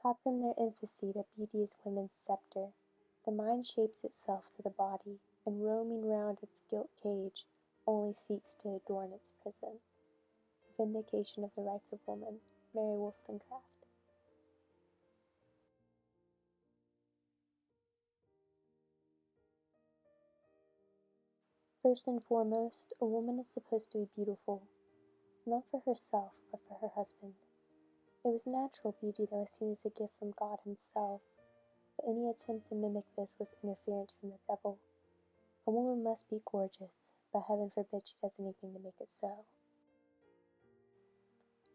Taught from their infancy that beauty is women's scepter, the mind shapes itself to the body, and roaming round its gilt cage, only seeks to adorn its prison. Vindication of the Rights of Woman, Mary Wollstonecraft. First and foremost, a woman is supposed to be beautiful, not for herself, but for her husband. It was natural beauty that was seen as a gift from God himself, but any attempt to mimic this was interference from the devil. A woman must be gorgeous, but heaven forbid she does anything to make it so.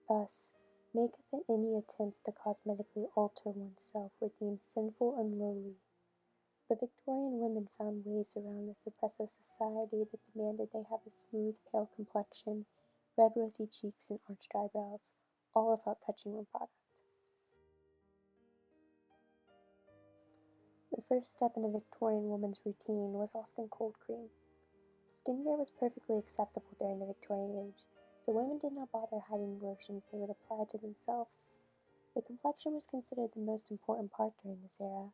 Thus, makeup and any attempts to cosmetically alter oneself were deemed sinful and lowly. But Victorian women found ways around this oppressive society that demanded they have a smooth, pale complexion, red rosy cheeks, and arched eyebrows, all without touching one product. The first step in a Victorian woman's routine was often cold cream. Skincare was perfectly acceptable during the Victorian age, so women did not bother hiding lotions they would apply to themselves. The complexion was considered the most important part during this era.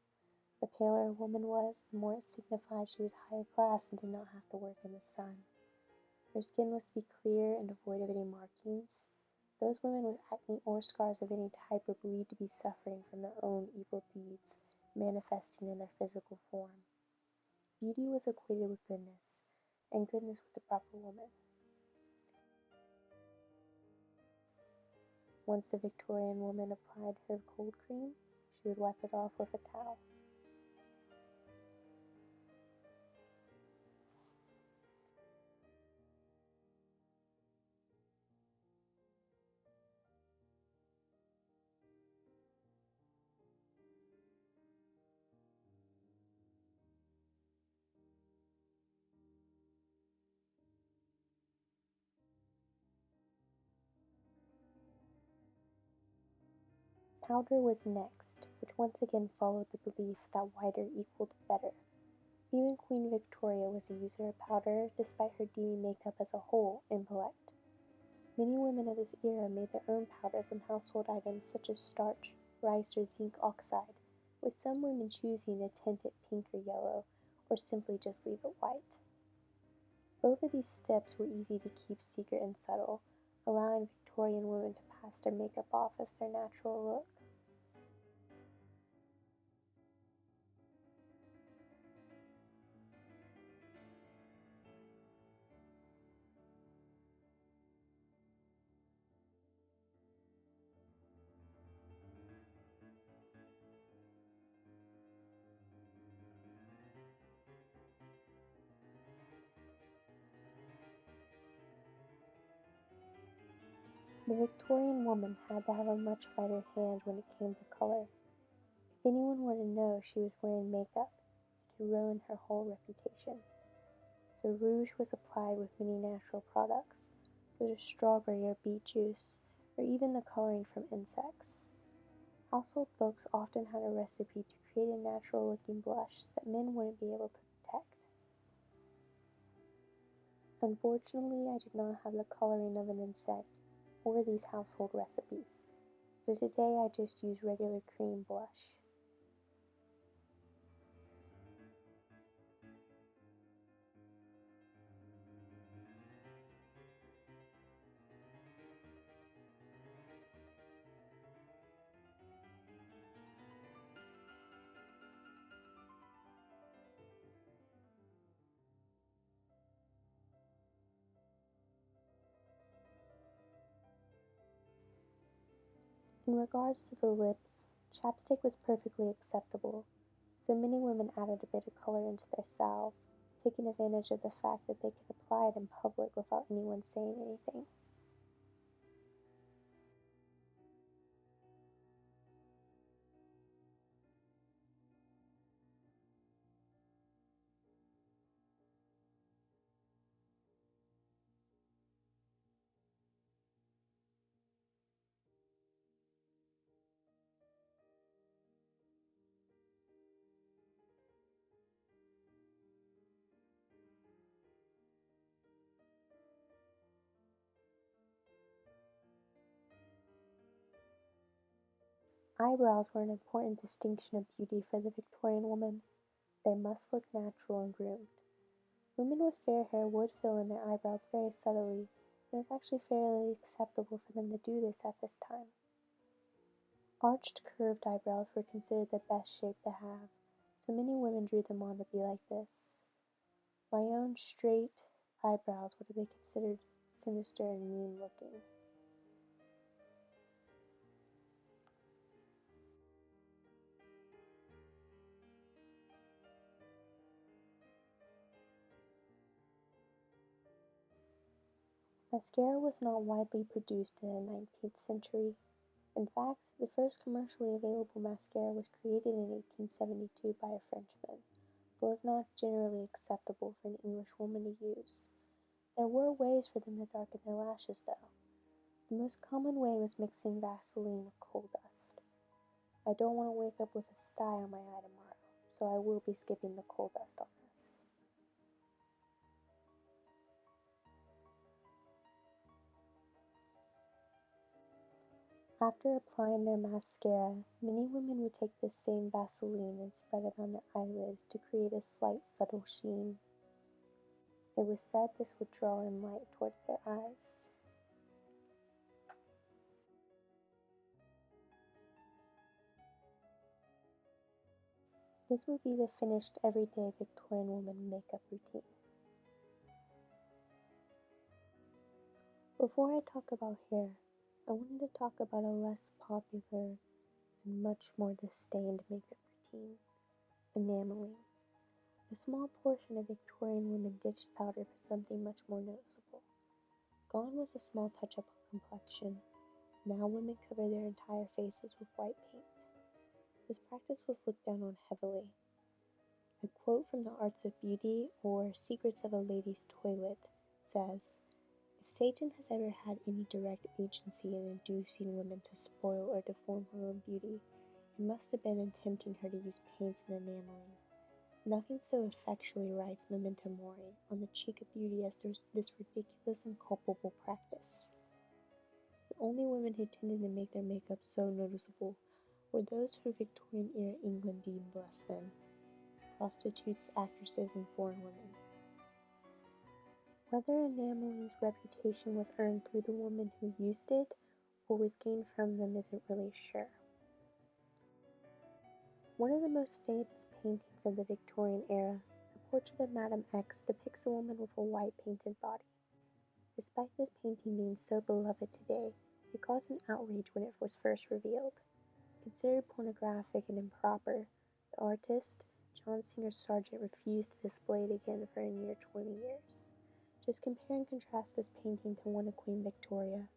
The paler a woman was, the more it signified she was higher class and did not have to work in the sun. Her skin was to be clear and devoid of any markings. Those women with acne or scars of any type were believed to be suffering from their own evil deeds, manifesting in their physical form. Beauty was equated with goodness, and goodness with the proper woman. Once the Victorian woman applied her cold cream, she would wipe it off with a towel. Powder was next, which once again followed the belief that whiter equaled better. Even Queen Victoria was a user of powder, despite her deeming makeup as a whole impolite. Many women of this era made their own powder from household items such as starch, rice, or zinc oxide, with some women choosing to tint it pink or yellow, or simply just leave it white. Both of these steps were easy to keep secret and subtle, allowing Victorian women to pass their makeup off as their natural look. The Victorian woman had to have a much lighter hand when it came to color. If anyone were to know she was wearing makeup, it could ruin her whole reputation. So rouge was applied with many natural products, such as strawberry or beet juice, or even the coloring from insects. Household books often had a recipe to create a natural-looking blush that men wouldn't be able to detect. Unfortunately, I did not have the coloring of an insect or these household recipes, so today I just use regular cream blush. In regards to the lips, chapstick was perfectly acceptable, so many women added a bit of color into their salve, taking advantage of the fact that they could apply it in public without anyone saying anything. Eyebrows were an important distinction of beauty for the Victorian woman. They must look natural and groomed. Women with fair hair would fill in their eyebrows very subtly, and it was actually fairly acceptable for them to do this at this time. Arched, curved eyebrows were considered the best shape to have, so many women drew them on to be like this. My own straight eyebrows would have been considered sinister and mean looking. Mascara was not widely produced in the 19th century. In fact, the first commercially available mascara was created in 1872 by a Frenchman, but was not generally acceptable for an English woman to use. There were ways for them to darken their lashes, though. The most common way was mixing Vaseline with coal dust. I don't want to wake up with a sty on my eye tomorrow, so I will be skipping the coal dust on this. After applying their mascara, many women would take this same Vaseline and spread it on their eyelids to create a slight subtle sheen. It was said this would draw in light towards their eyes. This would be the finished everyday Victorian woman makeup routine. Before I talk about hair, I wanted to talk about a less popular and much more disdained makeup routine, enameling. A small portion of Victorian women ditched powder for something much more noticeable. Gone was a small touch-up on complexion. Now women cover their entire faces with white paint. This practice was looked down on heavily. A quote from The Arts of Beauty, or Secrets of a Lady's Toilet, says, "If Satan has ever had any direct agency in inducing women to spoil or deform her own beauty, it must have been in tempting her to use paints and enameling. Nothing so effectually writes memento mori on the cheek of beauty as this ridiculous and culpable practice." The only women who tended to make their makeup so noticeable were those who Victorian era England deemed less than: prostitutes, actresses, and foreign women. Whether enameling's reputation was earned through the women who used it or was gained from them isn't really sure. One of the most famous paintings of the Victorian era, the portrait of Madame X, depicts a woman with a white painted body. Despite this painting being so beloved today, it caused an outrage when it was first revealed. Considered pornographic and improper, the artist, John Singer Sargent, refused to display it again for a near 20 years. Just compare and contrast this painting to one of Queen Victoria.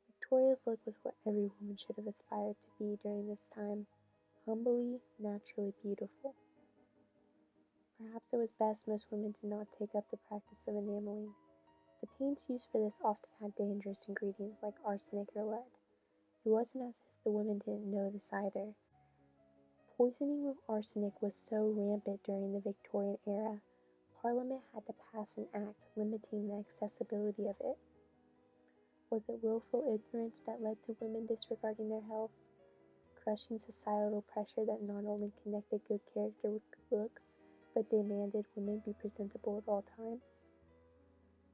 Victoria's look was what every woman should have aspired to be during this time: humbly, naturally beautiful. Perhaps it was best most women did not take up the practice of enameling. The paints used for this often had dangerous ingredients like arsenic or lead. It wasn't as if the women didn't know this either. Poisoning with arsenic was so rampant during the Victorian era, Parliament had to pass an act limiting the accessibility of it. Was it willful ignorance that led to women disregarding their health? Crushing societal pressure that not only connected good character with good looks, but demanded women be presentable at all times?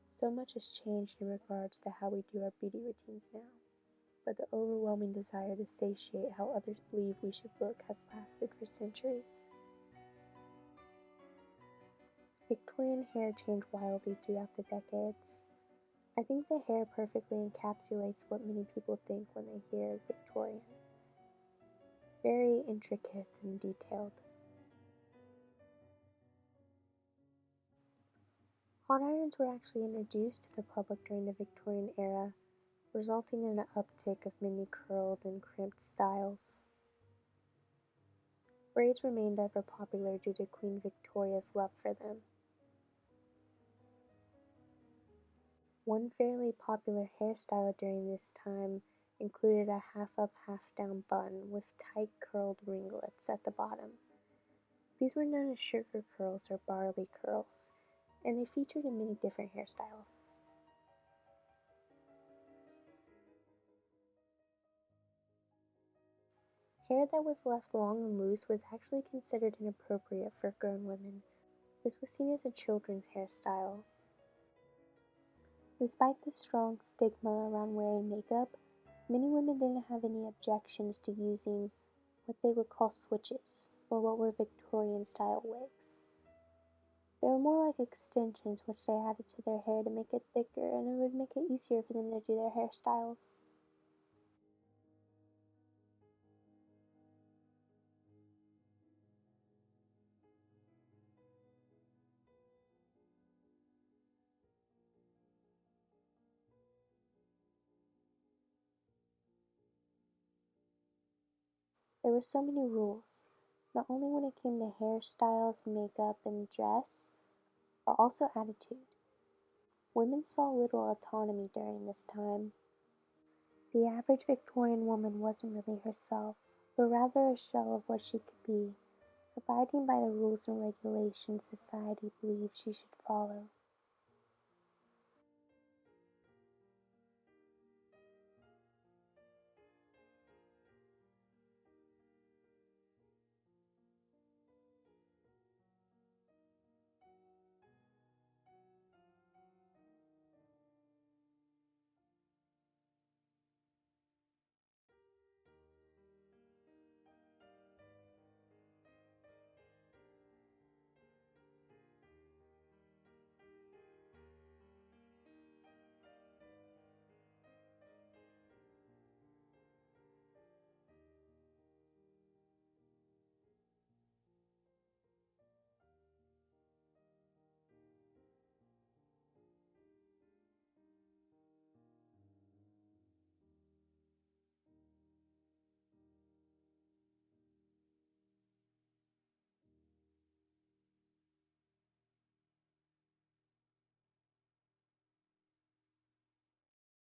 So much has changed in regards to how we do our beauty routines now, but the overwhelming desire to satiate how others believe we should look has lasted for centuries. Victorian hair changed wildly throughout the decades. I think the hair perfectly encapsulates what many people think when they hear Victorian. Very intricate and detailed. Hot irons were actually introduced to the public during the Victorian era, resulting in an uptick of many curled and crimped styles. Braids remained ever popular due to Queen Victoria's love for them. One fairly popular hairstyle during this time included a half-up, half-down bun with tight curled ringlets at the bottom. These were known as sugar curls or barley curls, and they featured in many different hairstyles. Hair that was left long and loose was actually considered inappropriate for grown women. This was seen as a children's hairstyle. Despite the strong stigma around wearing makeup, many women didn't have any objections to using what they would call switches, or what were Victorian style wigs. They were more like extensions which they added to their hair to make it thicker, and it would make it easier for them to do their hairstyles. There were so many rules, not only when it came to hairstyles, makeup, and dress, but also attitude. Women saw little autonomy during this time. The average Victorian woman wasn't really herself, but rather a shell of what she could be, abiding by the rules and regulations society believed she should follow.